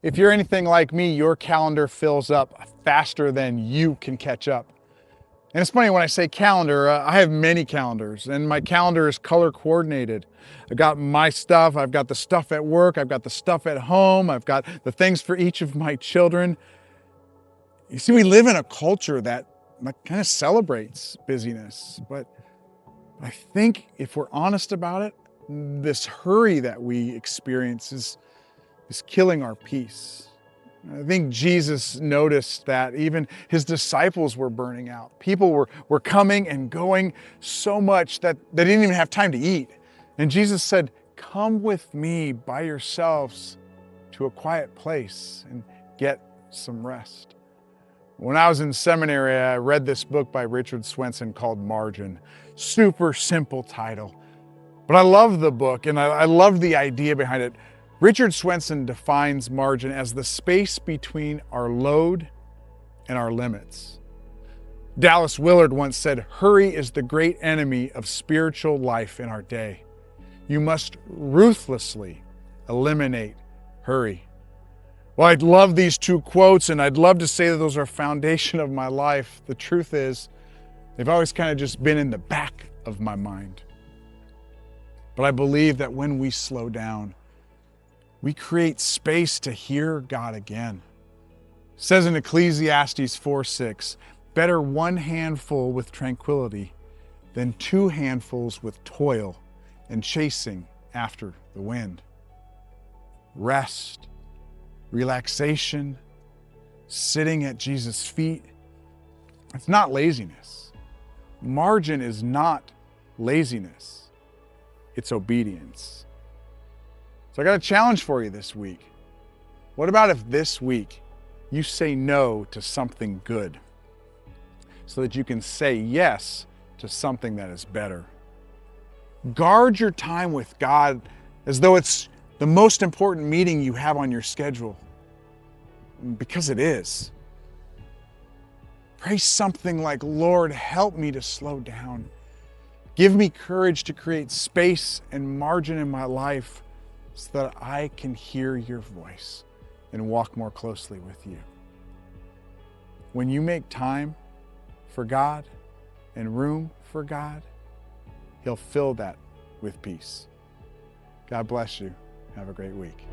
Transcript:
If you're anything like me, your calendar fills up faster than you can catch up. And it's funny when I say calendar, I have many calendars, and my calendar is color coordinated. I've got my stuff, I've got the stuff at work, I've got the stuff at home, I've got the things for each of my children. You see, we live in a culture that kind of celebrates busyness, but I think if we're honest about it, this hurry that we experience is killing our peace. I think Jesus noticed that even his disciples were burning out. People were coming and going so much that they didn't even have time to eat. And Jesus said, "Come with me by yourselves to a quiet place and get some rest." When I was in seminary, I read this book by Richard Swenson called Margin. Super simple title. But I love the book and I love the idea behind it. Richard Swenson defines margin as the space between our load and our limits. Dallas Willard once said, "Hurry is the great enemy of spiritual life in our day. You must ruthlessly eliminate hurry." Well, I'd love these two quotes and I'd love to say that those are a foundation of my life. The truth is, they've always kind of just been in the back of my mind. But I believe that when we slow down, we create space to hear God again. It says in Ecclesiastes 4:6, "Better one handful with tranquility than two handfuls with toil and chasing after the wind." Rest, relaxation, sitting at Jesus' feet, it's not laziness. Margin is not laziness. It's obedience. So I got a challenge for you this week. What about if this week you say no to something good so that you can say yes to something that is better? Guard your time with God as though it's the most important meeting you have on your schedule, because it is. Pray something like, "Lord, help me to slow down. Give me courage to create space and margin in my life so that I can hear your voice and walk more closely with you." When you make time for God and room for God, He'll fill that with peace. God bless you. Have a great week.